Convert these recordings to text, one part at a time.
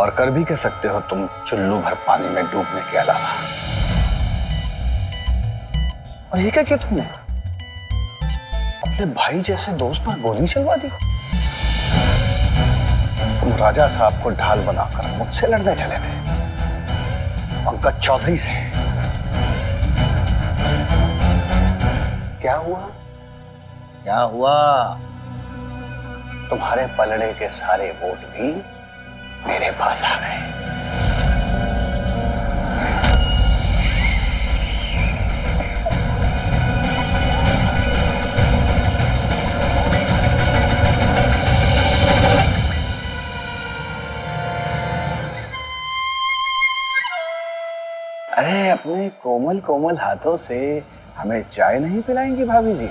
और कर भी कह सकते हो तुम चुल्लू भर पानी में डूबने के अलावा। और ये क्या किया तुमने? अपने भाई जैसे दोस्त पर गोली चलवा दी। तुम राजा साहब को ढाल बनाकर मुझसे लड़ने चले थे, पंकज चौधरी से। क्या हुआ? क्या हुआ? तुम्हारे पलड़े के सारे वोट भी मेरे पास आ गए। अरे अपने कोमल कोमल हाथों से हमें चाय नहीं पिलाएंगी भाभी जी?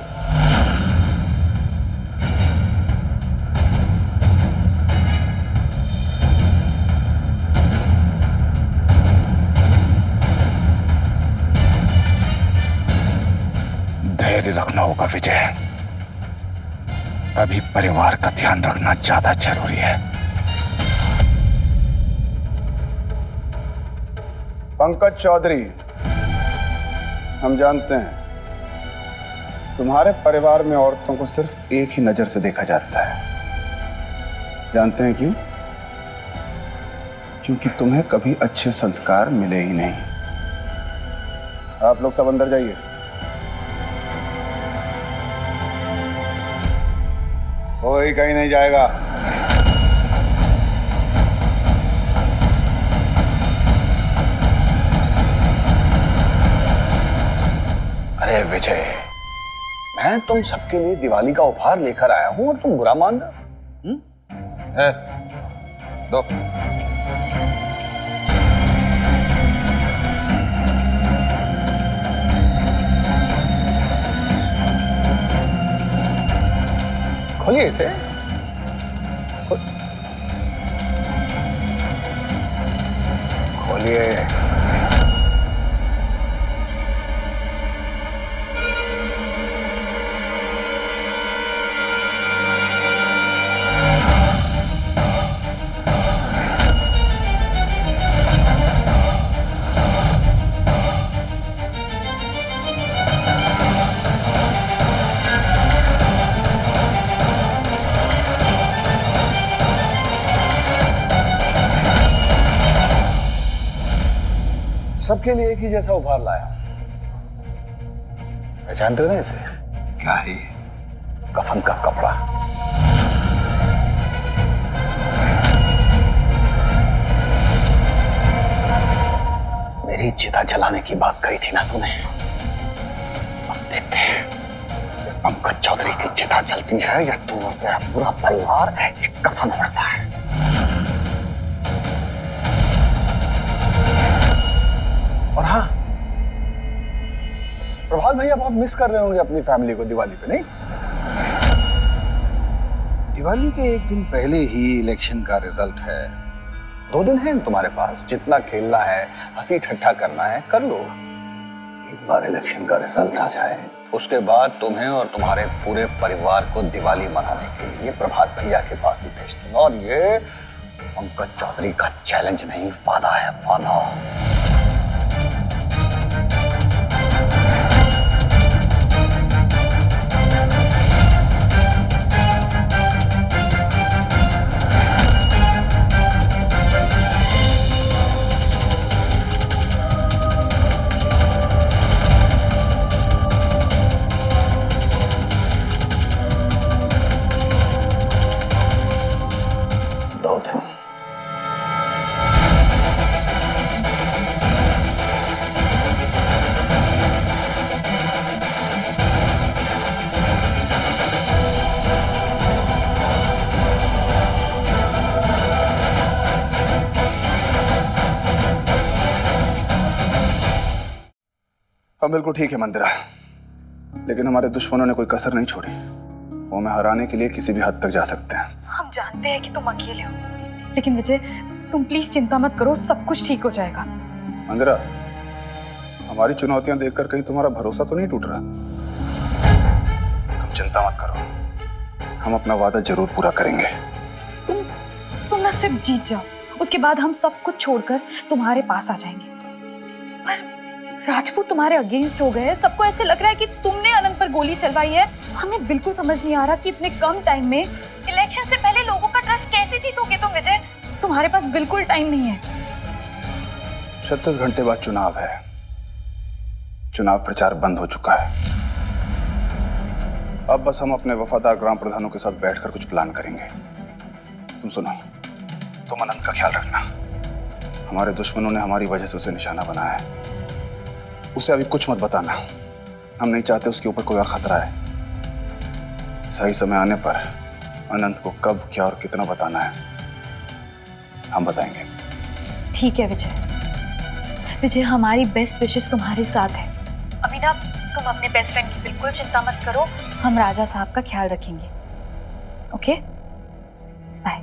धैर्य रखना होगा विजय। अभी परिवार का ध्यान रखना ज्यादा जरूरी है। पंकज चौधरी, हम जानते हैं तुम्हारे परिवार में औरतों को सिर्फ एक ही नजर से देखा जाता है। जानते हैं क्यों? क्योंकि तुम्हें कभी अच्छे संस्कार मिले ही नहीं। आप लोग सब अंदर जाइए। कोई कहीं नहीं जाएगा। अरे विजय, मैं तुम सबके लिए दिवाली का उपहार लेकर आया हूं और तुम बुरा मान रहे हो? दो। खोलिए इसे। खोलिए। सबके लिए एक ही जैसा उपहार लाया। पहचानते हो ना इसे? क्या है? कफन का कपड़ा। मेरी चिता जलाने की बात कही थी ना तूने? अब देखते हैं पंकज चौधरी की चिता जलती है या तू और तेरा पूरा परिवार एक कफन ओढ़ता है। और हाँ, प्रभात भैया बहुत मिस कर रहे होंगे अपनी फैमिली को दिवाली पे, नहीं? दिवाली के एक दिन पहले ही इलेक्शन का रिजल्ट है। 2 दिन है तुम्हारे पास, जितना खेलना है, हंसी ठट्ठा करना है, कर लो। एक बार इलेक्शन का रिजल्ट आ जाए, उसके बाद तुम्हें और तुम्हारे पूरे परिवार को दिवाली मनाने के लिए प्रभात भैया के पास ही भेज दूंगा। और ये पंकज चौधरी का चैलेंज नहीं, वादा है, वादा। हाँ बिल्कुल ठीक है मंदिरा, लेकिन हमारे दुश्मनों ने कोई कसर नहीं छोड़ी। वो हमें हराने के लिए किसी भी हद तक जा सकते हैं। हम जानते हैं कि तुम अकेले हो, लेकिन विजय तुम प्लीज चिंता मत करो, सब कुछ ठीक हो जाएगा। मंदिरा, हमारी चुनौतियां देखकर कहीं तुम्हारा भरोसा तो नहीं टूट रहा? तुम चिंता मत करो, हम अपना वादा जरूर पूरा करेंगे। तुम न सिर्फ जीत जाओ, उसके बाद हम सब कुछ छोड़कर तुम्हारे पास आ जाएंगे। पर राजपूत तुम्हारे अगेंस्ट हो गए हैं। सबको ऐसे लग रहा है कि तुमने अनंत पर गोली चलवाई है। हमें बिल्कुल समझ नहीं आ रहा कि इतने कम टाइम में इलेक्शन से पहले लोगों का ट्रस्ट कैसे जीतोगे तुम विजय। तुम्हारे पास बिल्कुल टाइम नहीं है। 36 घंटे बाद चुनाव है। चुनाव प्रचार बंद हो चुका है। अब बस हम अपने वफादार ग्राम प्रधानों के साथ बैठकर कुछ प्लान करेंगे। तुम सुनो, तुम अनंत का ख्याल रखना। हमारे दुश्मनों ने हमारी वजह से उसे निशाना बनाया है। उसे अभी कुछ मत बताना। हम नहीं चाहते उसके ऊपर कोई और खतरा है। सही समय आने पर अनंत को कब, क्या और कितना बताना है हम बताएंगे। ठीक है विजय, हमारी बेस्ट विशेस तुम्हारे साथ है। अभी ना तुम अपने बेस्ट फ्रेंड की बिल्कुल चिंता मत करो। हम राजा साहब का ख्याल रखेंगे। Okay, bye.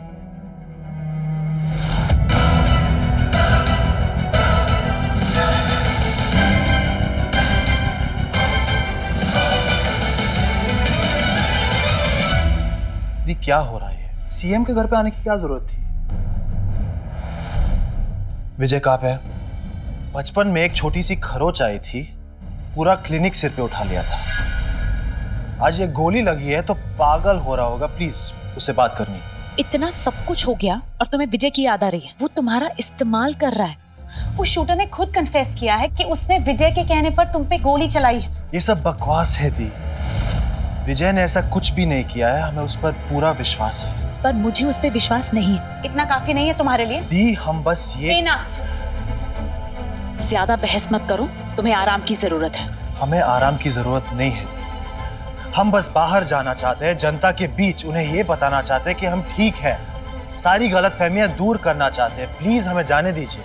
दी, क्या हो रहा है? सीएम के घर पे आने की क्या जरूरत थी? विजय कहाँ पे है? बचपन में एक छोटी सी खरोच आई थी, पूरा क्लिनिक सिर पे उठा लिया था। आज ये गोली लगी है तो पागल हो रहा होगा। प्लीज उससे बात करनी। इतना सब कुछ हो गया और तुम्हें विजय की याद आ रही है। वो तुम्हारा इस्तेमाल कर रहा है। उस शूटर ने खुद कन्फेस किया है कि उसने विजय के कहने पर तुम पे गोली चलाई है। ये सब बकवास है दी। विजय ने ऐसा कुछ भी नहीं किया है। हमें उस पर पूरा विश्वास है। पर मुझे उस पे विश्वास नहीं है। इतना काफी नहीं है तुम्हारे लिए? दी, हम बस ये इनफ। ज्यादा बहस मत करो। तुम्हें आराम की जरूरत है। हमें आराम की जरूरत नहीं है। हम बस बाहर जाना चाहते हैं, जनता के बीच उन्हें ये बताना चाहते हैं कि हम ठीक हैं, सारी गलतफहमियां दूर करना चाहते हैं। प्लीज हमें जाने दीजिए।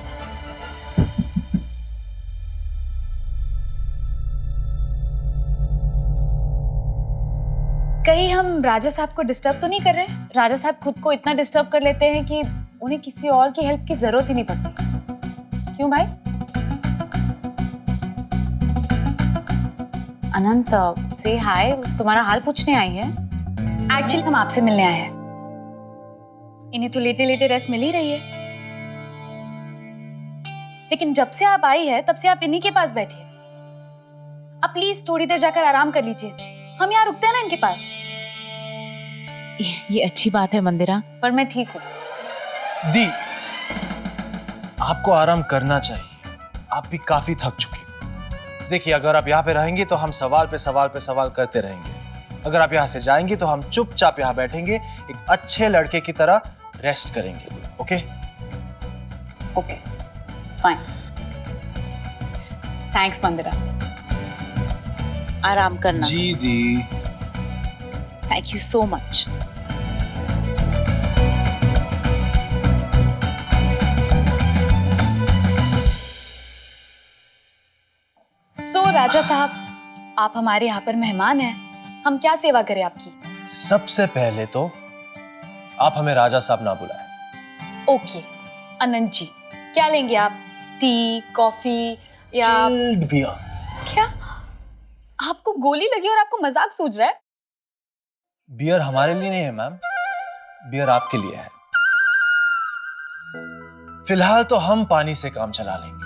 कहीं हम राजा साहब को डिस्टर्ब तो नहीं कर रहे? राजा साहब खुद को इतना डिस्टर्ब कर लेते हैं कि उन्हें किसी और की हेल्प की जरूरत ही नहीं पड़ती। क्यों भाई? अनंत से हाय, तुम्हारा हाल पूछने आई है। एक्चुअली हम आपसे मिलने आए हैं। इन्हें तो लेटे लेटे रेस्ट मिल ही रही है, लेकिन जब से आप आई है तब से आप इन्हीं के पास बैठी है। अब प्लीज थोड़ी देर जाकर आराम कर लीजिए। हम यहाँ रुकते हैं ना इनके पास। ये अच्छी बात है मंदिरा, पर मैं ठीक हूँ। दी, आपको आराम करना चाहिए। आप भी काफी थक चुकी। देखिए, अगर आप यहाँ पे रहेंगी तो हम सवाल पे सवाल करते रहेंगे। अगर आप यहाँ से जाएंगी तो हम चुपचाप यहाँ बैठेंगे, एक अच्छे लड़के की तरह रेस्ट करेंगे। Okay? Okay, fine. Thanks Mandira. आराम करना। जी दी। Thank you so much. So राजा साहब, आप हमारे यहाँ पर मेहमान हैं। हम क्या सेवा करें आपकी? सबसे पहले तो आप हमें राजा साहब ना बुलाएं। ओके अनंत जी, क्या लेंगे आप? टी, कॉफी या चिल्ड बियर। क्या आपको गोली लगी और आपको मजाक सूझ रहा है? बियर हमारे लिए नहीं है मैम, बियर आपके लिए है। फिलहाल तो हम पानी से काम चला लेंगे।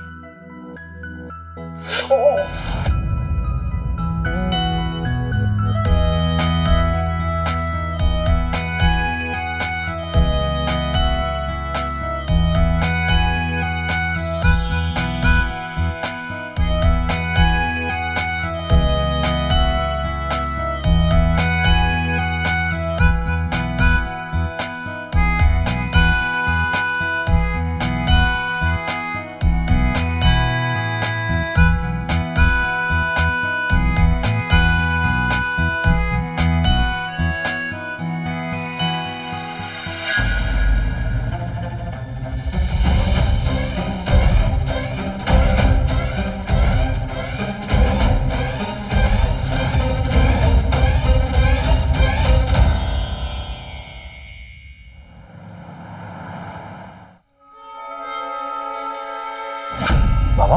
बाबा,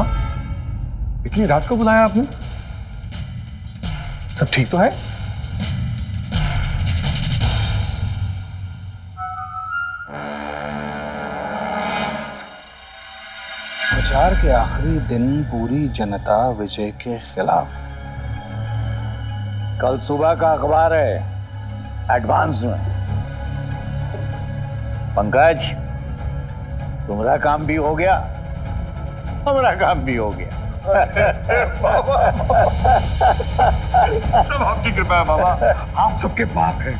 इतनी रात को बुलाया आपने? सब ठीक तो है? प्रचार के आखिरी दिन पूरी जनता विजय के खिलाफ। कल सुबह का अखबार है, एडवांस में। पंकज, तुम्हारा काम भी हो गया, हमारा काम भी हो गया। सब आपकी कृपा है बाबा, आप सबके बाप हैं,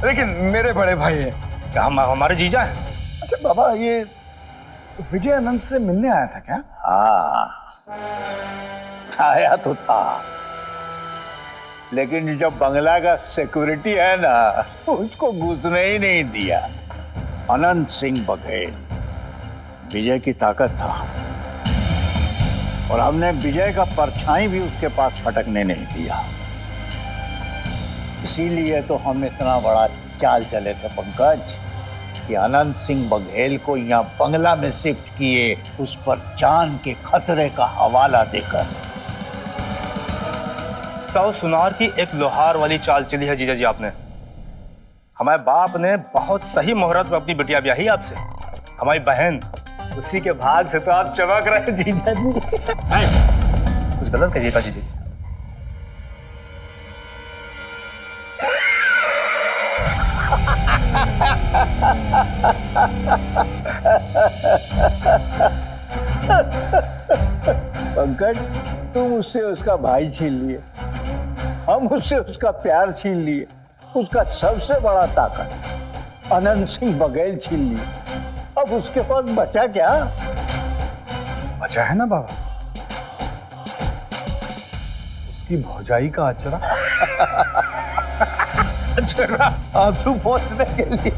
लेकिन मेरे बड़े भाई हैं। क्या हम हमारे जीजा हैं? अच्छा बाबा, ये विजय अनंत से मिलने आया था क्या? हाँ, आया तो था, लेकिन जो बंगला का सिक्योरिटी है ना, उसको घुसने ही नहीं दिया। अनंत सिंह बघेल विजय की ताकत था, और हमने विजय का परछाई भी उसके पास फटकने नहीं दिया। इसीलिए तो हम इतना बड़ा चाल चले थे पंकज, कि अनंत सिंह बघेल को यहाँ बंगला में शिफ्ट किए, उस पर जान के खतरे का हवाला देकर। 100 सुनार की एक लोहार वाली चाल चली है जीजा जी आपने। हमारे बाप ने बहुत सही मुहूर्त में अपनी बिटिया ब्याही आपसे, हमारी बहन। उसी के भाग से तो आप चमक रहे हैं जीजा जी। कुछ गलत कहिए था जीजा जी। पंकज, तुम उससे उसका भाई छीन लिए, हम उससे उसका प्यार छीन लिए, उसका सबसे बड़ा ताकत अनंत सिंह बघेल छीन लिए। अब उसके पास बचा क्या? बचा है ना बाबा, उसकी भौजाई का अचरा। अचरा आंसू पोंछने के लिए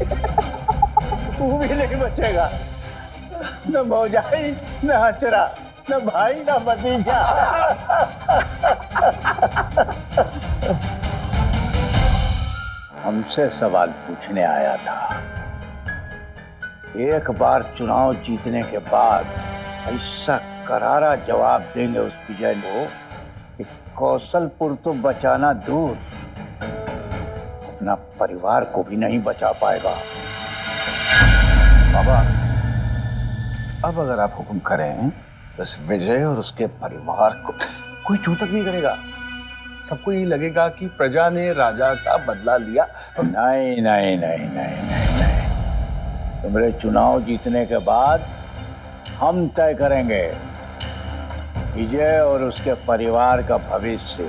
तू भी नहीं बचेगा। न भौजाई, न अचरा, न भाई, न भतीजा। हमसे सवाल पूछने आया था। एक बार चुनाव जीतने के बाद ऐसा करारा जवाब देंगे उस विजय को कि कौशलपुर तो बचाना दूर, अपना परिवार को भी नहीं बचा पाएगा। बाबा, अब अगर आप हुक्म करें तो इस विजय और उसके परिवार को कोई छूतक नहीं करेगा। सबको यही लगेगा कि प्रजा ने राजा का बदला लिया। नहीं नहीं नहीं नहीं नहीं नहीं, तुम्हारे चुनाव जीतने के बाद हम तय करेंगे विजय और उसके परिवार का भविष्य।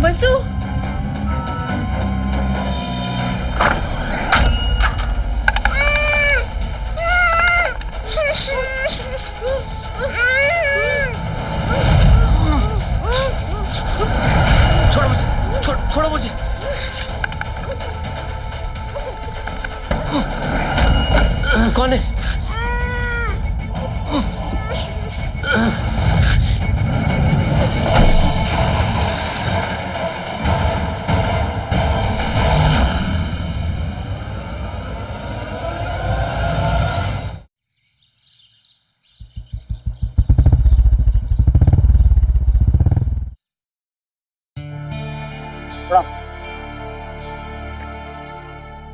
बसु, छोड़ो मुझे। कौन है?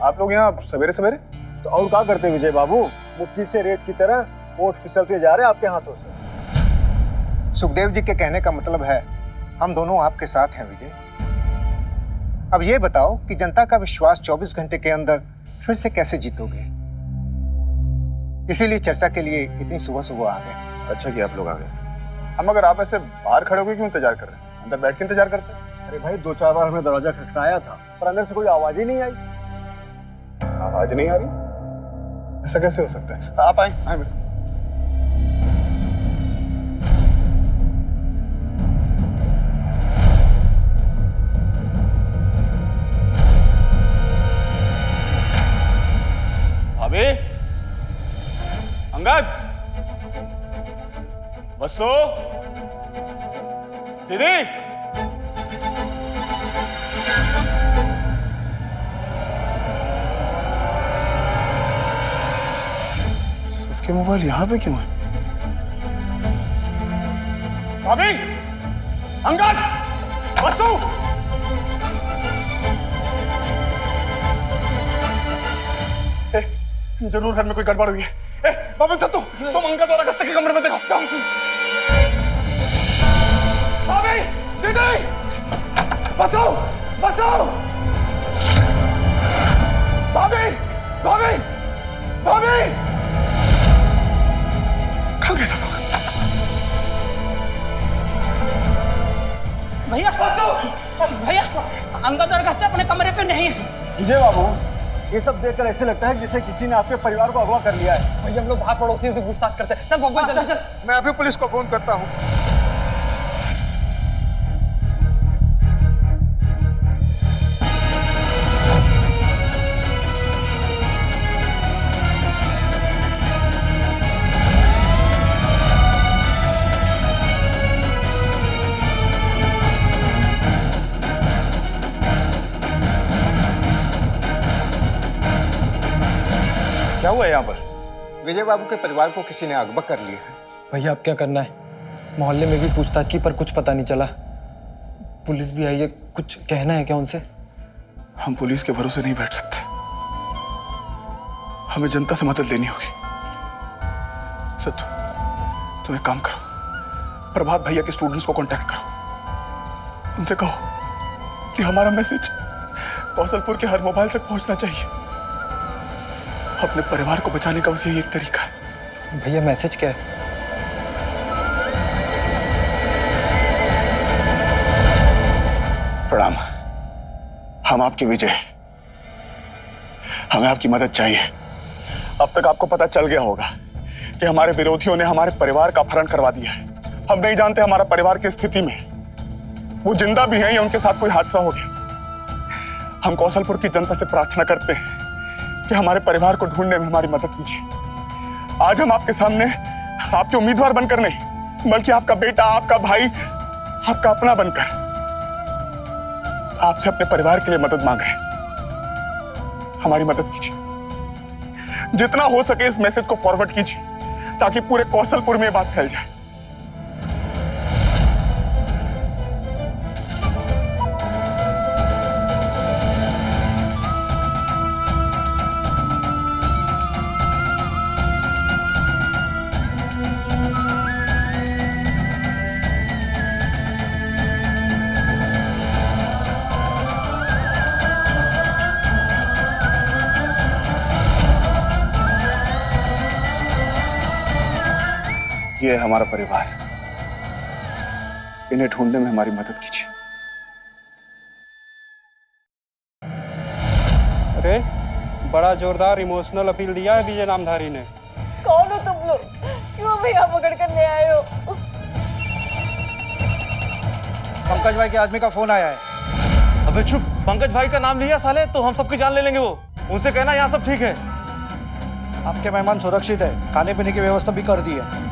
आप लोग यहाँ सवेरे सवेरे? तो और क्या करते विजय बाबू, मुट्ठी से रेत की तरह वोट फिसलते जा रहे हैं आपके हाथों से। सुखदेव जी के कहने का मतलब है हम दोनों आपके साथ हैं विजय। अब ये बताओ कि जनता का विश्वास 24 घंटे के अंदर फिर से कैसे जीतोगे? इसीलिए चर्चा के लिए इतनी सुबह सुबह आ गए। अच्छा कि आप लोग आ गए। हम अगर आप ऐसे बाहर खड़े होकर क्यों इंतजार कर रहे हैं? अंदर बैठ के इंतजार करते हैं। अरे भाई, 2-4 बार हमने दरवाजा खटखटाया था पर अंदर से कोई आवाज ही नहीं आई। आवाज नहीं आ रही? ऐसा कैसे हो सकता है? आप आए आए बेटा। बसो दीदी, सबके मोबाइल यहां पे क्यों है? भाभी, अंगद, बसो। जरूर घर में कोई गड़बड़ हुई है। बाबू तुम अंकल और अगस्त्य के कमरे में देखो, जाओ। भाभी, दीदी, बचाओ, बचाओ। भाभी, भाभी, भाभी, कहाँ गए सब लोग? भैया, भैया, अंगद और अगस्त्य अपने कमरे पे नहीं है। विजय बाबू, ये सब देखकर ऐसे लगता है जैसे किसी ने आपके परिवार को अगवा कर लिया है। भैया हम लोग बाहर पड़ोसियों से पूछताछ करते हैं। चल। मैं अभी पुलिस को फोन करता हूँ। क्या हुआ यहाँ पर? विजय बाबू के परिवार को किसी ने अगवा कर लिया है। भैया अब क्या करना है? मोहल्ले में भी पूछताछ की पर कुछ पता नहीं चला। पुलिस भी आई है, कुछ कहना है क्या उनसे? हम पुलिस के भरोसे नहीं बैठ सकते, हमें जनता से मदद लेनी होगी। सत्तू, तुम एक काम करो, प्रभात भैया के स्टूडेंट्स को कांटेक्ट करो, उनसे कहो कि हमारा मैसेज कौशलपुर के हर मोबाइल तक पहुंचना चाहिए। अपने परिवार को बचाने का बस यही एक तरीका है। भैया मैसेज क्या है? प्रणाम, हम आपके विजय, हमें आपकी मदद चाहिए। अब तक आपको पता चल गया होगा कि हमारे विरोधियों ने हमारे परिवार का अपहरण करवा दिया है। हम नहीं जानते हमारा परिवार की स्थिति में, वो जिंदा भी हैं या उनके साथ कोई हादसा हो गया। हम कौशलपुर की जनता से प्रार्थना करते हैं कि हमारे परिवार को ढूंढने में हमारी मदद कीजिए। आज हम आपके सामने आपके उम्मीदवार बनकर नहीं, बल्कि आपका बेटा, आपका भाई, आपका अपना बनकर आपसे अपने परिवार के लिए मदद मांग रहे हैं। हमारी मदद कीजिए, जितना हो सके इस मैसेज को फॉरवर्ड कीजिए ताकि पूरे कौशलपुर में ये बात फैल जाए। ये है हमारा परिवार, इन्हें ढूंढने में हमारी मदद कीजिए। अरे बड़ा जोरदार इमोशनल अपील दिया है विजय नामधारी ने। कौन हो तुम लोग? क्यों भैया पकड़ कर ले आए हो? पंकज भाई के आदमी का फोन आया है। अबे चुप, पंकज भाई का नाम लिया साले तो हम सबकी जान ले लेंगे। वो उनसे कहना यहाँ सब ठीक है। आपके मेहमान सुरक्षित है, खाने पीने की व्यवस्था भी कर दी है।